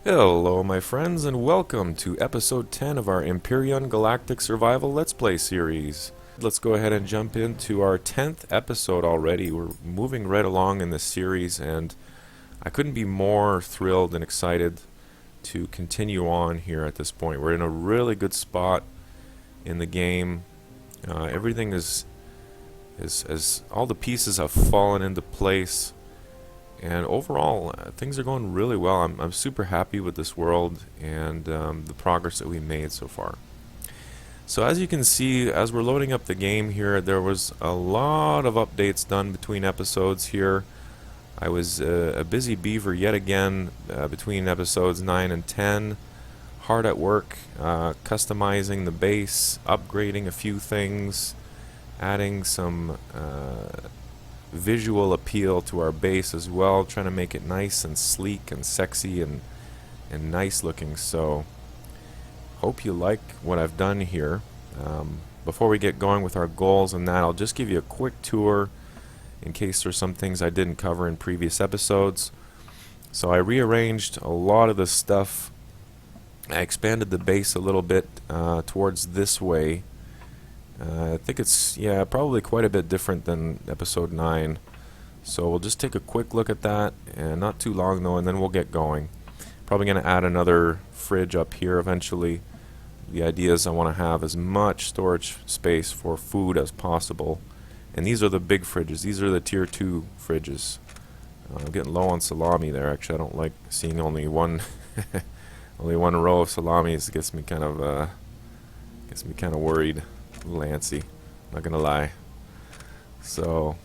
Hello my friends and welcome to episode 10 of our Empyrion Galactic Survival Let's Play series. Let's go ahead and jump into our 10th episode already. We're moving right along in this series and I couldn't be more thrilled and excited to continue on here at this point. We're in a really good spot in the game. Everything is all the pieces have fallen into place. And overall, things are going really well. I'm super happy with this world and the progress that we made so far. So as you can see, as we're loading up the game here, there was a lot of updates done between episodes here. I was a busy beaver yet again between episodes 9 and 10. Hard at work, customizing the base, upgrading a few things, adding some visual appeal to our base as well, trying to make it nice and sleek and sexy and nice looking. So hope you like what I've done here. Before we get going with our goals and that, I'll just give you a quick tour in case there's some things I didn't cover in previous episodes. So I rearranged a lot of the stuff. I expanded the base a little bit towards this way. I think it's, probably quite a bit different than episode 9. So we'll just take a quick look at that, and not too long though, and then we'll get going. Probably going to add another fridge up here eventually. The idea is I want to have as much storage space for food as possible. And these are the big fridges. These are the tier 2 fridges. I'm getting low on salami there. Actually, I don't like seeing only one only one row of salamis. It gets me kind of worried. A little antsy, not gonna lie. So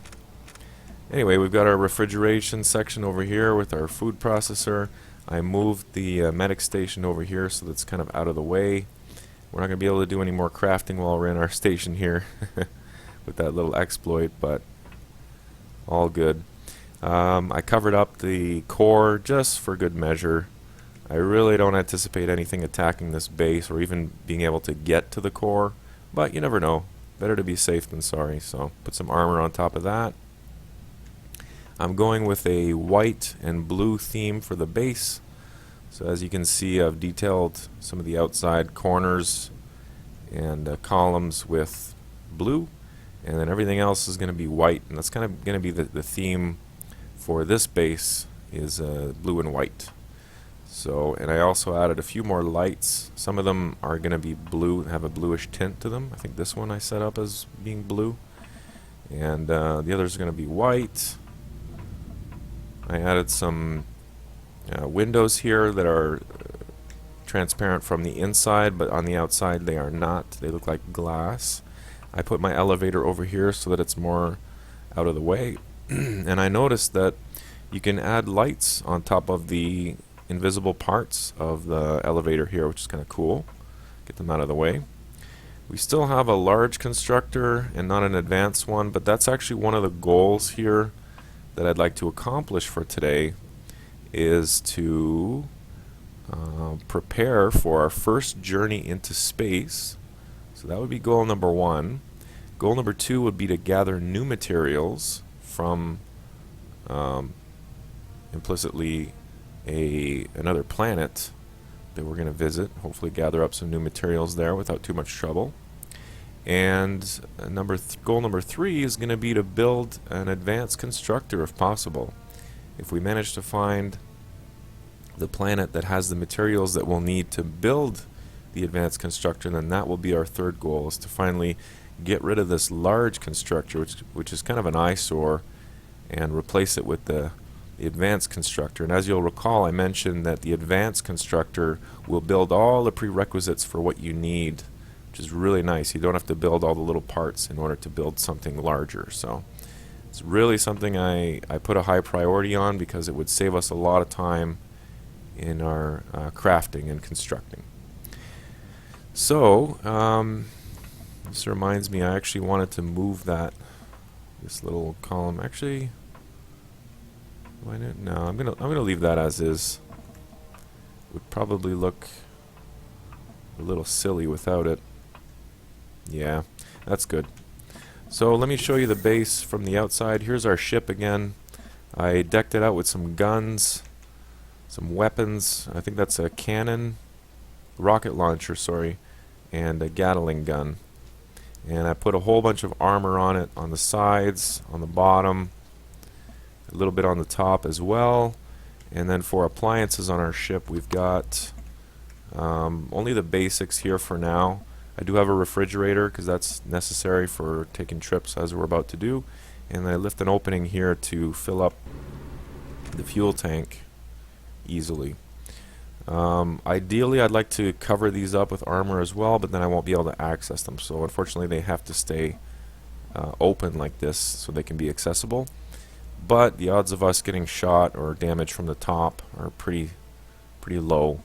anyway, we've got our refrigeration section over here with our food processor. I moved the medic station over here so that's kind of out of the way. We're not gonna be able to do any more crafting while we're in our station here with that little exploit, but all good. I covered up the core just for good measure. I really don't anticipate anything attacking this base or even being able to get to the core. But you never know. Better to be safe than sorry. So put some armor on top of that. I'm going with a white and blue theme for the base. So as you can see, I've detailed some of the outside corners and columns with blue. And then everything else is going to be white. And that's kind of going to be the theme for this base is blue and white. So, and I also added a few more lights. Some of them are going to be blue, have a bluish tint to them. I think this one I set up as being blue. And the others are going to be white. I added some windows here that are transparent from the inside, but on the outside they are not. They look like glass. I put my elevator over here so that it's more out of the way. And I noticed that you can add lights on top of the invisible parts of the elevator here, which is kind of cool. Get them out of the way. We still have a large constructor and not an advanced one, but that's actually one of the goals here that I'd like to accomplish for today, is to prepare for our first journey into space. So that would be goal number 1. Goal number 2 would be to gather new materials from implicitly another planet that we're going to visit. Hopefully gather up some new materials there without too much trouble. And goal number 3 is going to be to build an advanced constructor if possible. If we manage to find the planet that has the materials that we'll need to build the advanced constructor, then that will be our third goal, is to finally get rid of this large constructor, which is kind of an eyesore, and replace it with the advanced constructor. And as you'll recall, I mentioned that the advanced constructor will build all the prerequisites for what you need, which is really nice. You don't have to build all the little parts in order to build something larger. So it's really something I put a high priority on, because it would save us a lot of time in our crafting and constructing. So this reminds me, I actually wanted to move this little column. Actually, why not? No, I'm gonna leave that as is. Would probably look a little silly without it. Yeah, that's good. So let me show you the base from the outside. Here's our ship again. I decked it out with some guns, some weapons. I think that's a cannon, rocket launcher, sorry, and a Gatling gun. And I put a whole bunch of armor on it, on the sides, on the bottom, a little bit on the top as well. And then for appliances on our ship, we've got only the basics here for now. I do have a refrigerator because that's necessary for taking trips as we're about to do. And I left an opening here to fill up the fuel tank easily. Ideally, I'd like to cover these up with armor as well, but then I won't be able to access them. So unfortunately, they have to stay open like this so they can be accessible. But the odds of us getting shot or damage from the top are pretty low.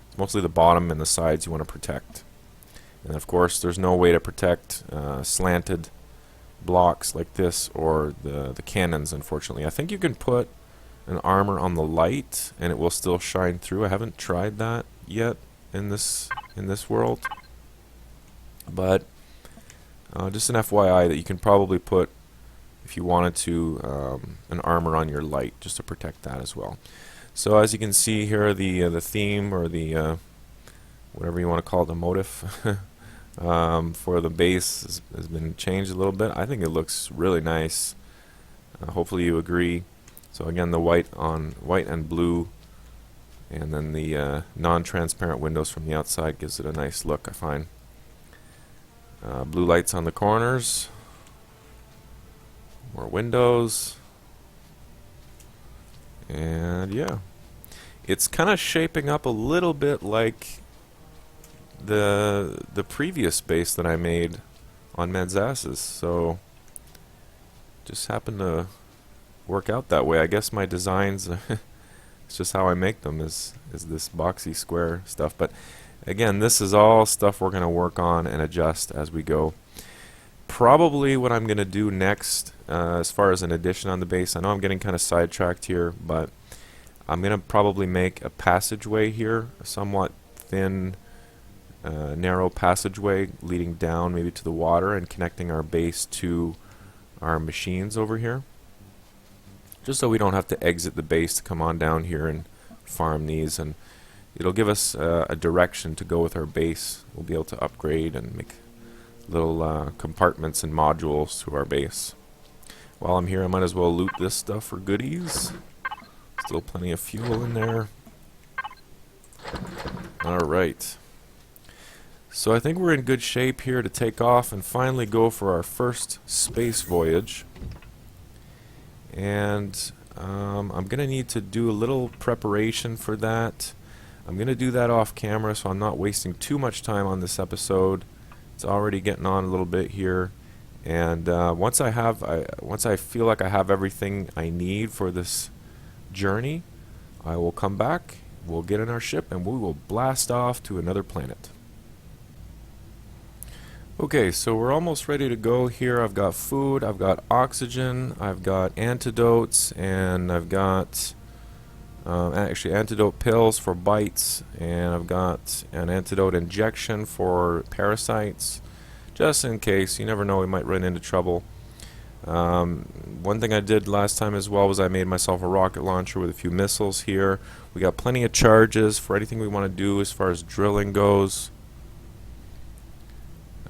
It's mostly the bottom and the sides you want to protect. And of course, there's no way to protect slanted blocks like this or the cannons, unfortunately. I think you can put an armor on the light and it will still shine through. I haven't tried that yet in this world, but just an FYI that you can probably put, if you wanted to, an armor on your light just to protect that as well. So as you can see here, the theme, or the whatever you want to call it, the motif for the base has been changed a little bit. I think it looks really nice. Hopefully you agree. So again, the white and blue, and then the non-transparent windows from the outside gives it a nice look, I find. Blue lights on the corners. More windows. And yeah, it's kind of shaping up a little bit like the previous base that I made on Medzasis. So just happened to work out that way. I guess my designs, it's just how I make them, is this boxy square stuff. But again, this is all stuff we're going to work on and adjust as we go. Probably what I'm going to do next, as far as an addition on the base, I know I'm getting kind of sidetracked here, but I'm going to probably make a passageway here, a somewhat thin, narrow passageway leading down maybe to the water and connecting our base to our machines over here. Just so we don't have to exit the base to come on down here and farm these, and it'll give us a direction to go with our base. We'll be able to upgrade and make little compartments and modules to our base. While I'm here, I might as well loot this stuff for goodies. Still plenty of fuel in there. Alright. So I think we're in good shape here to take off and finally go for our first space voyage. And I'm going to need to do a little preparation for that. I'm going to do that off camera so I'm not wasting too much time on this episode. It's already getting on a little bit here. And once I feel like I have everything I need for this journey, I will come back, we'll get in our ship, and we will blast off to another planet. Okay, so we're almost ready to go here. I've got food, I've got oxygen, I've got antidotes, and I've got actually antidote pills for bites, and I've got an antidote injection for parasites, just in case. You never know, we might run into trouble. One thing I did last time as well was I made myself a rocket launcher with a few missiles here. We got plenty of charges for anything we want to do as far as drilling goes.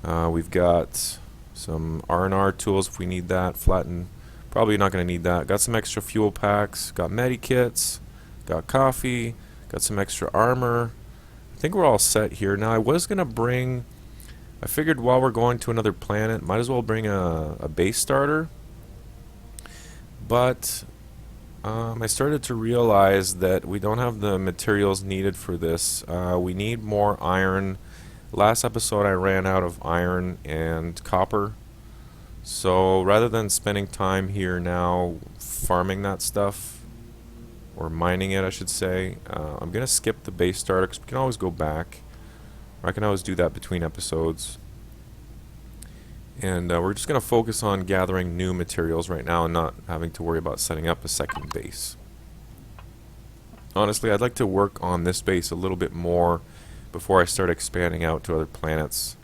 We've got some R&R tools if we need that. Flatten, probably not going to need that. Got some extra fuel packs. Got medikits. Got coffee. Got some extra armor. I think we're all set here. Now I was going to bring, I figured while we're going to another planet, might as well bring a base starter. But I started to realize that we don't have the materials needed for this. We need more iron. Last episode I ran out of iron and copper, so rather than spending time here now farming that stuff, or mining it I should say, I'm going to skip the base starter because we can always go back, or I can always do that between episodes. And we're just going to focus on gathering new materials right now and not having to worry about setting up a second base. Honestly, I'd like to work on this base a little bit more before I start expanding out to other planets.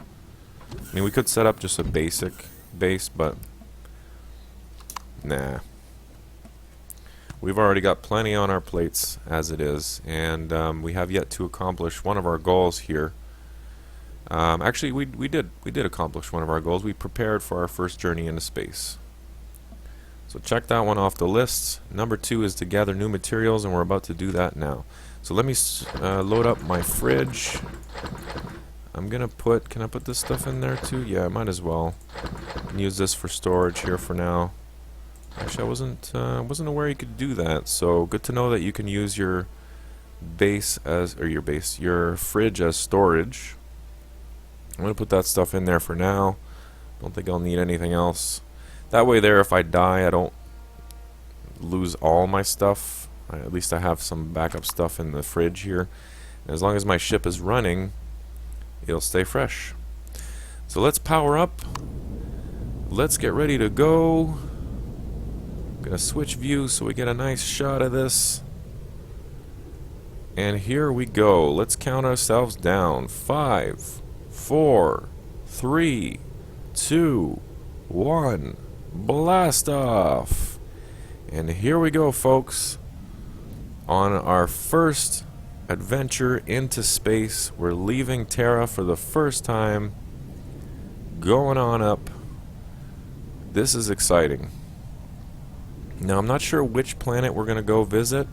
I mean, we could set up just a basic base, but nah. We've already got plenty on our plates as it is, and we have yet to accomplish one of our goals here. Actually, we did accomplish one of our goals. We prepared for our first journey into space. So check that one off the list. Number 2 is to gather new materials, and we're about to do that now. So let me load up my fridge. I'm gonna put, can I put this stuff in there too? Yeah, I might as well. Can use this for storage here for now. Actually, I wasn't aware you could do that. So good to know that you can use your base as, or your fridge as storage. I'm gonna put that stuff in there for now. Don't think I'll need anything else. That way there, if I die, I don't lose all my stuff. At least I have some backup stuff in the fridge here. And as long as my ship is running, it'll stay fresh. So let's power up. Let's get ready to go. I'm gonna switch views so we get a nice shot of this. And here we go. Let's count ourselves down. 5, 4, 3, 2, 1. Blast off. And here we go, folks. On our first adventure into space. We're leaving Terra for the first time. Going on up. This is exciting. Now, I'm not sure which planet we're going to go visit.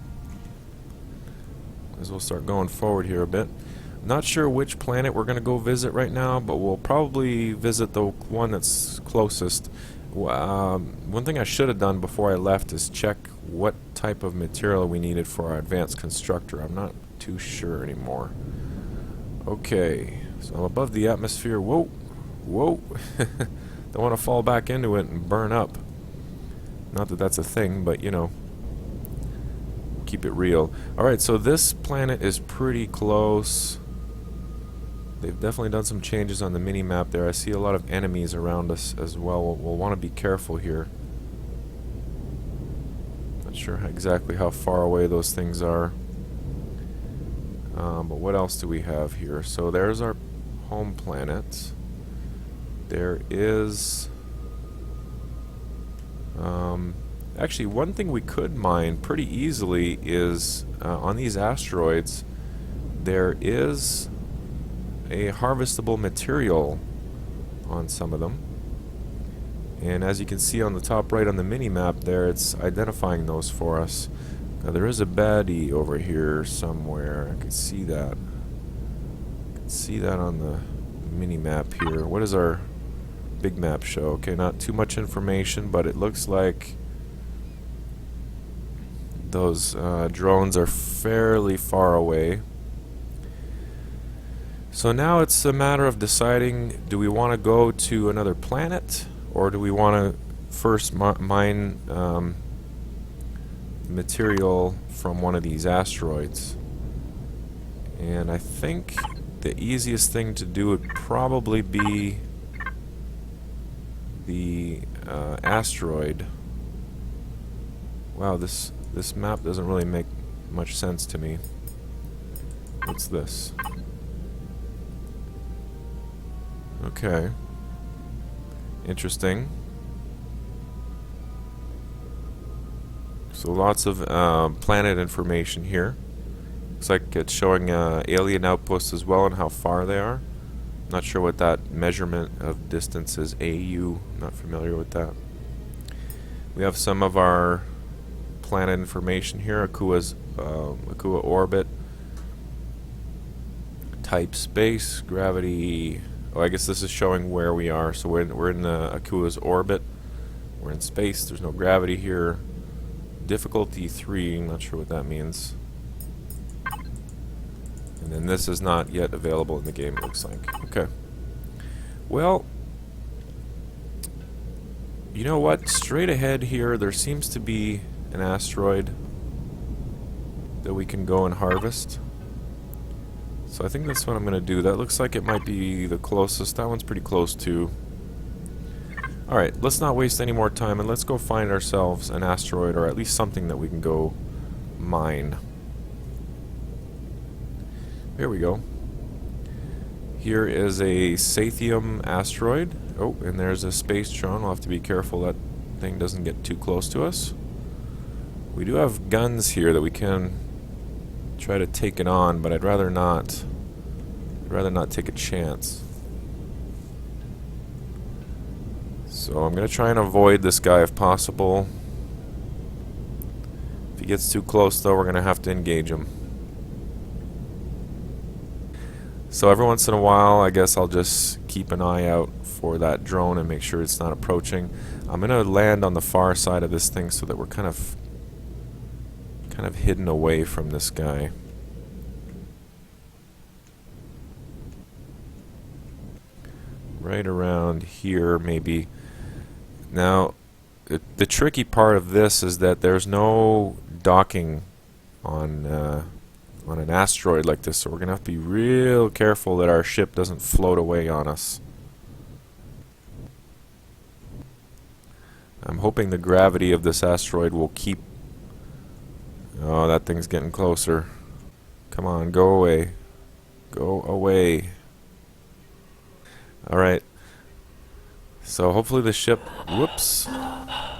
As we'll start going forward here a bit. Not sure which planet we're going to go visit right now, but we'll probably visit the one that's closest. One thing I should have done before I left is check what type of material we needed for our advanced constructor. I'm not too sure anymore. Okay, so I'm above the atmosphere. Whoa, whoa. Don't want to fall back into it and burn up. Not that that's a thing, but you know, keep it real. Alright, so this planet is pretty close. They've definitely done some changes on the mini-map there. I see a lot of enemies around us as well. We'll want to be careful here. Not sure exactly how far away those things are. But what else do we have here? So there's our home planet. There is... actually, one thing we could mine pretty easily is on these asteroids, there is a harvestable material on some of them. And as you can see on the top right on the mini-map there, it's identifying those for us. Now, there is a baddie over here somewhere. I can see that. I can see that on the mini-map here. What does our big map show? Okay, not too much information, but it looks like those drones are fairly far away. So now it's a matter of deciding, do we want to go to another planet, or do we want to first mine material from one of these asteroids? And I think the easiest thing to do would probably be the asteroid. Wow, this map doesn't really make much sense to me. What's this? Okay. Interesting. So lots of planet information here. Looks like it's showing alien outposts as well and how far they are. Not sure what that measurement of distance is. AU. Not familiar with that. We have some of our planet information here. Akua's Akua orbit. Type space. Gravity. Oh, I guess this is showing where we are. So we're in Akua's orbit. We're in space. There's no gravity here. Difficulty 3. I'm not sure what that means. And then this is not yet available in the game, it looks like. Okay. Well, you know what? Straight ahead here, there seems to be an asteroid that we can go and harvest. So I think that's what I'm going to do. That looks like it might be the closest. That one's pretty close too. Alright, let's not waste any more time and let's go find ourselves an asteroid, or at least something that we can go mine. Here we go. Here is a Sathium asteroid. Oh, and there's a space drone. We'll have to be careful that thing doesn't get too close to us. We do have guns here that we can try to take it on, but I'd rather not. I'd rather not take a chance. So I'm going to try and avoid this guy if possible. If he gets too close, though, we're going to have to engage him. So every once in a while, I guess I'll just keep an eye out for that drone and make sure it's not approaching. I'm going to land on the far side of this thing so that we're kind of hidden away from this guy. Right around here, maybe. Now, the tricky part of this is that there's no docking on an asteroid like this, so we're gonna have to be real careful that our ship doesn't float away on us. I'm hoping the gravity of this asteroid will keep... Oh, that thing's getting closer. Come on, go away. Go away. Alright. So hopefully the ship... Whoops.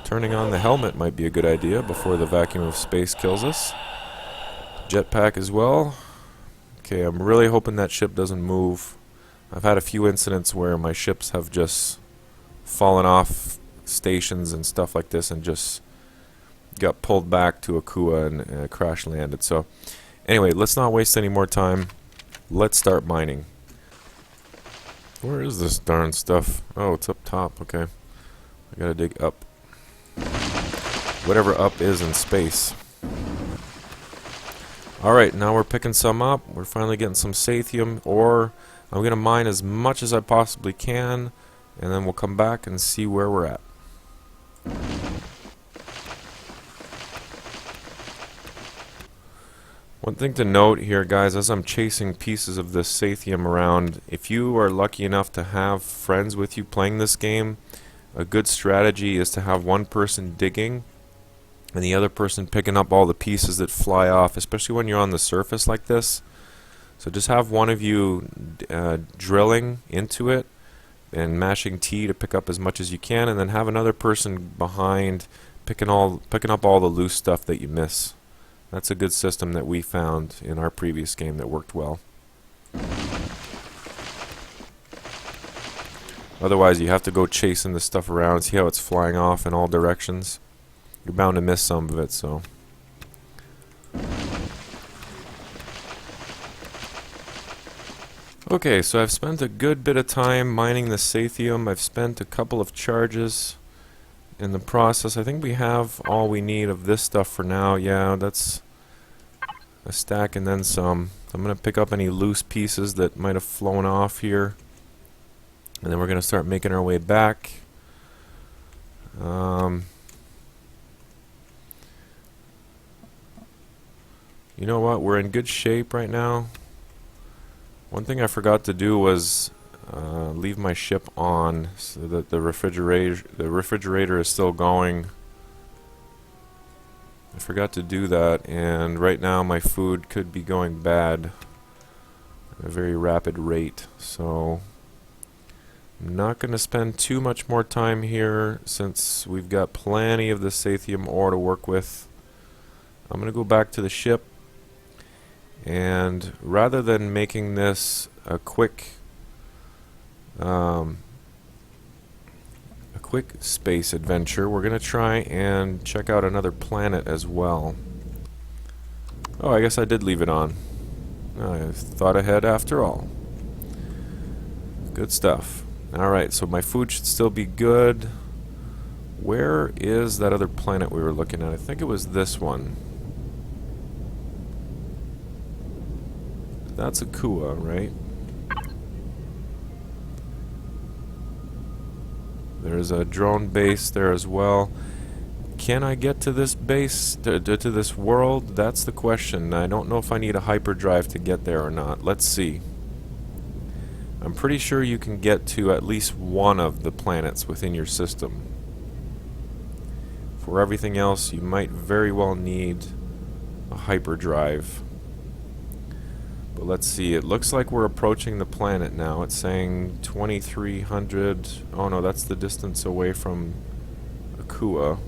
Turning on the helmet might be a good idea before the vacuum of space kills us. Jetpack as well. Okay, I'm really hoping that ship doesn't move. I've had a few incidents where my ships have just fallen off stations and stuff like this and just got pulled back to Akua and crash landed. So anyway, let's not waste any more time. Let's start mining. Where is this darn stuff? Oh, it's up top. Okay. I gotta dig up. Whatever up is in space. Alright, now we're picking some up. We're finally getting some sathium ore. I'm gonna mine as much as I possibly can, and then we'll come back and see where we're at. One thing to note here, guys, as I'm chasing pieces of this sathium around, if you are lucky enough to have friends with you playing this game, a good strategy is to have one person digging and the other person picking up all the pieces that fly off, especially when you're on the surface like this. So just have one of you drilling into it and mashing T to pick up as much as you can, and then have another person behind picking up all the loose stuff that you miss. That's a good system that we found in our previous game that worked well. Otherwise, you have to go chasing this stuff around, see how it's flying off in all directions. You're bound to miss some of it, so. Okay, so I've spent a good bit of time mining the sathium. I've spent a couple of charges in the process. I think we have all we need of this stuff for now. Yeah, that's a stack and then some. I'm going to pick up any loose pieces that might have flown off here. And then we're going to start making our way back. You know what? We're in good shape right now. One thing I forgot to do was leave my ship on so that the refrigerator is still going. I forgot to do that, and right now my food could be going bad at a very rapid rate. So I'm not going to spend too much more time here since we've got plenty of the sathium ore to work with. I'm going to go back to the ship, and rather than making this a quick space adventure, we're going to try and check out another planet as well. Oh, I guess I did leave it on. I thought ahead after all. Good stuff. Alright, so my food should still be good. Where is that other planet we were looking at? I think it was this one. That's Akua, right? There's a drone base there as well. Can I get to this base, to this world? That's the question. I don't know if I need a hyperdrive to get there or not. Let's see. I'm pretty sure you can get to at least one of the planets within your system. For everything else, you might very well need a hyperdrive. But let's see, it looks like we're approaching the planet now. It's saying 2,300. Oh no, that's the distance away from Akua.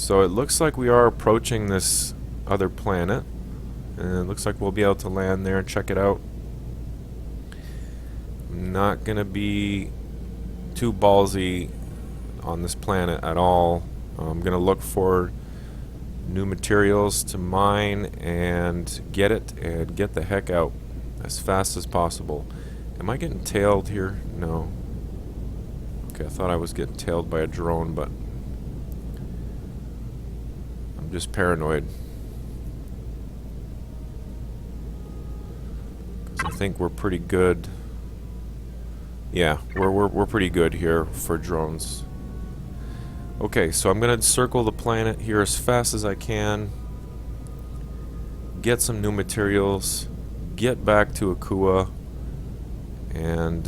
So it looks like we are approaching this other planet, and it looks like we'll be able to land there and check it out. I'm not gonna be too ballsy on this planet at all. I'm gonna look for new materials to mine and get it and get the heck out as fast as possible. Am I getting tailed here? No. Okay, I thought I was getting tailed by a drone, but I'm just paranoid. 'Cause I think we're pretty good. Yeah, we're pretty good here for drones. Okay, so I'm gonna circle the planet here as fast as I can, get some new materials, get back to Akua, and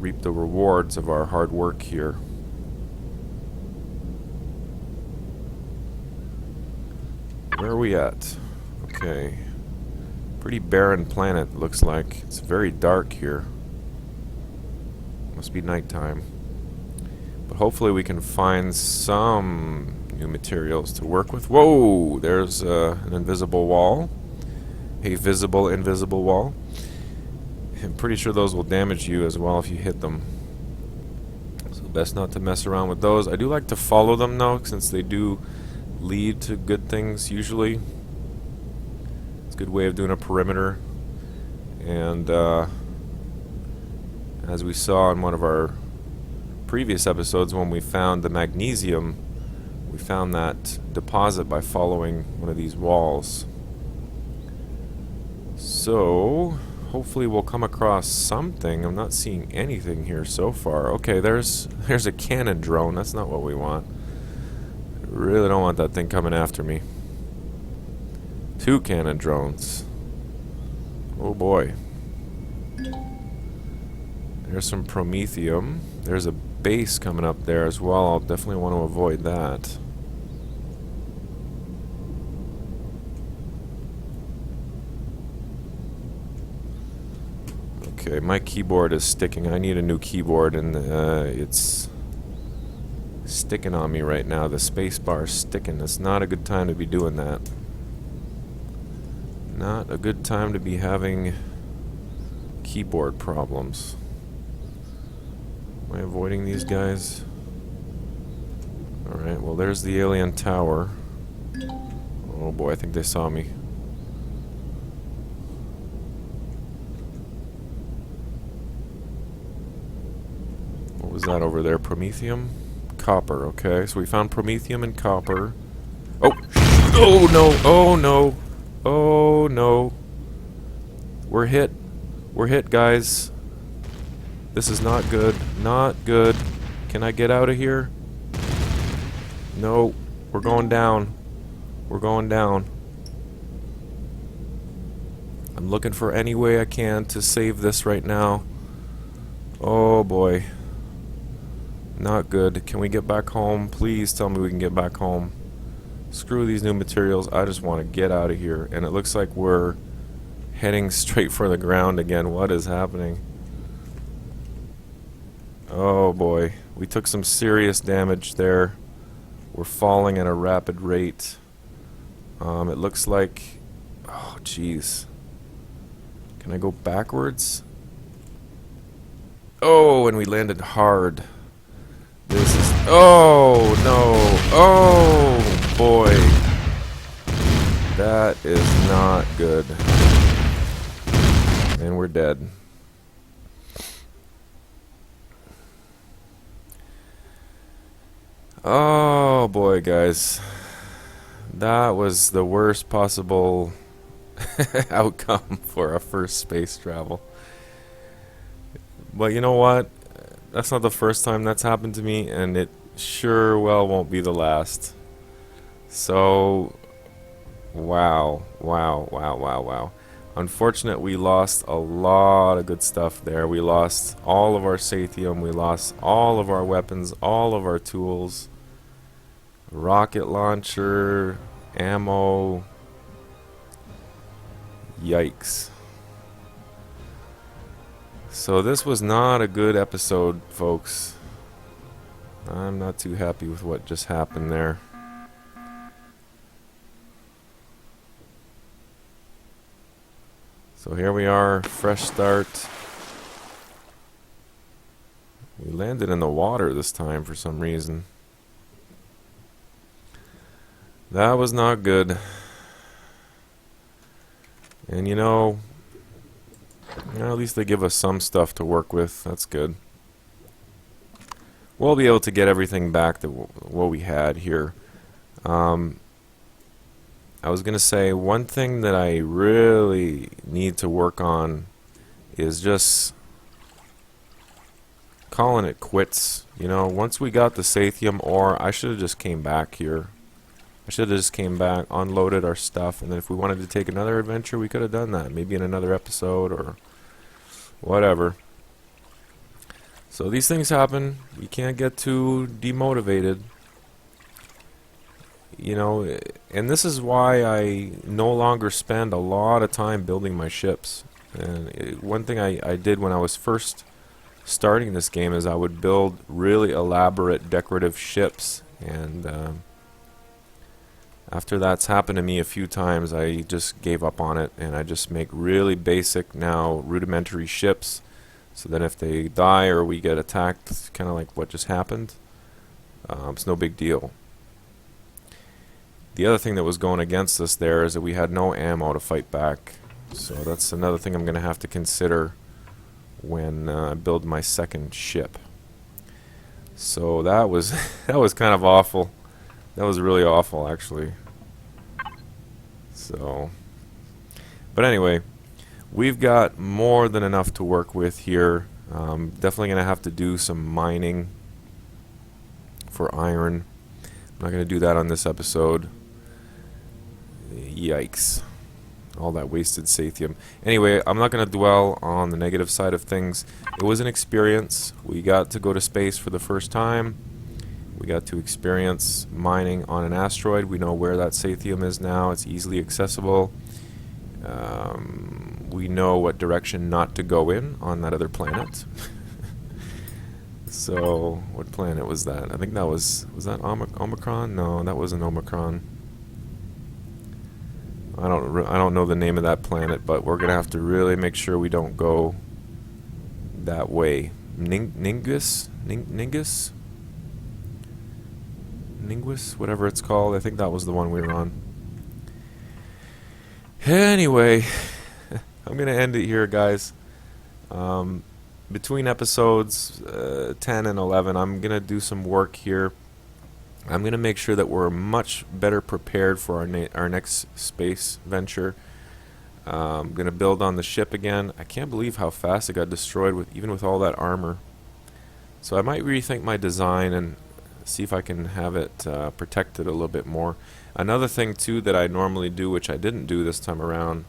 reap the rewards of our hard work here. Where are we at? Okay. Pretty barren planet, looks like. It's very dark here. Must be nighttime. But hopefully we can find some new materials to work with. Whoa! There's an invisible wall. A visible, invisible wall. I'm pretty sure those will damage you as well if you hit them. So best not to mess around with those. I do like to follow them though, since they do lead to good things usually. It's a good way of doing a perimeter. And as we saw in one of our previous episodes, when we found the magnesium, we found that deposit by following one of these walls. So hopefully we'll come across something. I'm not seeing anything here so far. Okay, there's a cannon drone. That's not what we want. I really don't want that thing coming after me. 2 cannon drones. Oh boy. There's some promethium. There's a base coming up there as well. I'll definitely want to avoid that. Okay, my keyboard is sticking. I need a new keyboard, and it's sticking on me right now. The space bar is sticking. It's not a good time to be doing that. Not a good time to be having keyboard problems. Am I avoiding these guys? Alright, well there's the alien tower. Oh boy, I think they saw me. What was that over there? Promethium? Copper, okay. So we found promethium and copper. Oh! Oh no! Oh no! Oh no! We're hit. We're hit, guys. This is not good. Not good. Can I get out of here? No. We're going down. We're going down. I'm looking for any way I can to save this right now. Oh boy. Not good. Can we get back home? Please tell me we can get back home. Screw these new materials. I just want to get out of here. And it looks like we're heading straight for the ground again. What is happening? Oh boy. We took some serious damage there. We're falling at a rapid rate. It looks like... Oh, jeez. Can I go backwards? Oh, and we landed hard. This is... Oh, no. Oh, boy. That is not good. And we're dead. Oh, boy, guys. That was the worst possible outcome for our first space travel. But you know what? That's not the first time that's happened to me, and it sure well won't be the last. So, wow. Unfortunately, we lost a lot of good stuff there. We lost all of our sathium, we lost all of our weapons, all of our tools, rocket launcher, ammo. Yikes. So this was not a good episode, folks. I'm not too happy with what just happened there. So here we are, fresh start. We landed in the water this time for some reason. That was not good. And you know, at least they give us some stuff to work with. That's good. We'll be able to get everything back that what we had here. I was going to say one thing that I really need to work on is just calling it quits. You know, once we got the Sathium ore, I should have just came back here. I should have just came back, unloaded our stuff, and then if we wanted to take another adventure, we could have done that. Maybe in another episode or whatever. So these things happen. You can't get too demotivated. You know, and this is why I no longer spend a lot of time building my ships. And one thing I did when I was first starting this game is I would build really elaborate decorative ships, and after that's happened to me a few times, I just gave up on it, and I just make really basic, now rudimentary ships, so that if they die or we get attacked, kind of like what just happened, it's no big deal. The other thing that was going against us there is that we had no ammo to fight back, so that's another thing I'm going to have to consider when I build my second ship. So that was that was kind of awful. That was really awful, actually. So, but anyway, we've got more than enough to work with here. Definitely going to have to do some mining for iron. I'm not going to do that on this episode. Yikes. All that wasted Sathium. Anyway, I'm not going to dwell on the negative side of things. It was an experience. We got to go to space for the first time. We got to experience mining on an asteroid. We know where that Sathium is now. It's easily accessible. We know what direction not to go in on that other planet. So, what planet was that? I think that was that Omicron? No, that wasn't Omicron. I don't know the name of that planet, but we're gonna have to really make sure we don't go that way. Ningus, whatever it's called. I think that was the one we were on. Anyway, I'm gonna end it here, guys. Between episodes 10 and 11, I'm gonna do some work here. I'm going to make sure that we're much better prepared for our next space venture. I'm going to build on the ship again. I can't believe how fast it got destroyed even with all that armor. So I might rethink my design and see if I can have it protected a little bit more. Another thing too that I normally do, which I didn't do this time around,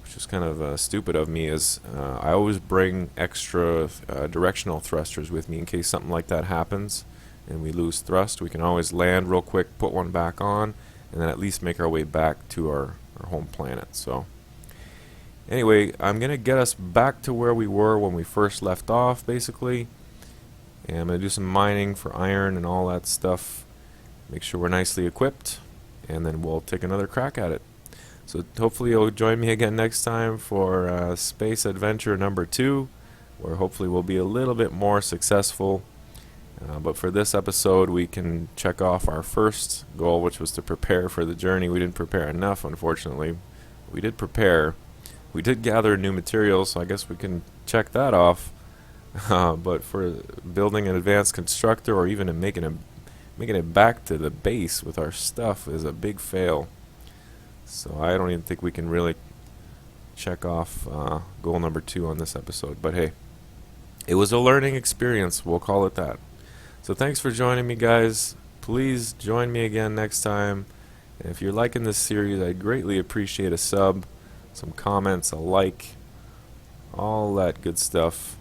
which is kind of stupid of me, is I always bring extra directional thrusters with me in case something like that happens and we lose thrust. We can always land real quick, put one back on, and then at least make our way back to our home planet. So anyway, I'm going to get us back to where we were when we first left off, basically. And I'm going to do some mining for iron and all that stuff. Make sure we're nicely equipped, and then we'll take another crack at it. So hopefully you'll join me again next time for Space Adventure number 2, where hopefully we'll be a little bit more successful. But for this episode, we can check off our first goal, which was to prepare for the journey. We didn't prepare enough, unfortunately. We did prepare. We did gather new materials, so I guess we can check that off. But for building an advanced constructor, or even making it back to the base with our stuff, is a big fail. So I don't even think we can really check off goal number 2 on this episode. But hey, it was a learning experience. We'll call it that. So thanks for joining me, guys. Please join me again next time. And if you're liking this series, I'd greatly appreciate a sub, some comments, a like, all that good stuff,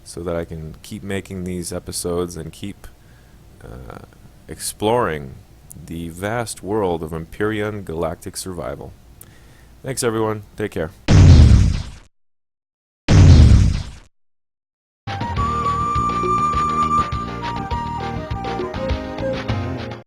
so that I can keep making these episodes and keep exploring the vast world of Empyrion Galactic survival. Thanks, everyone. Take care.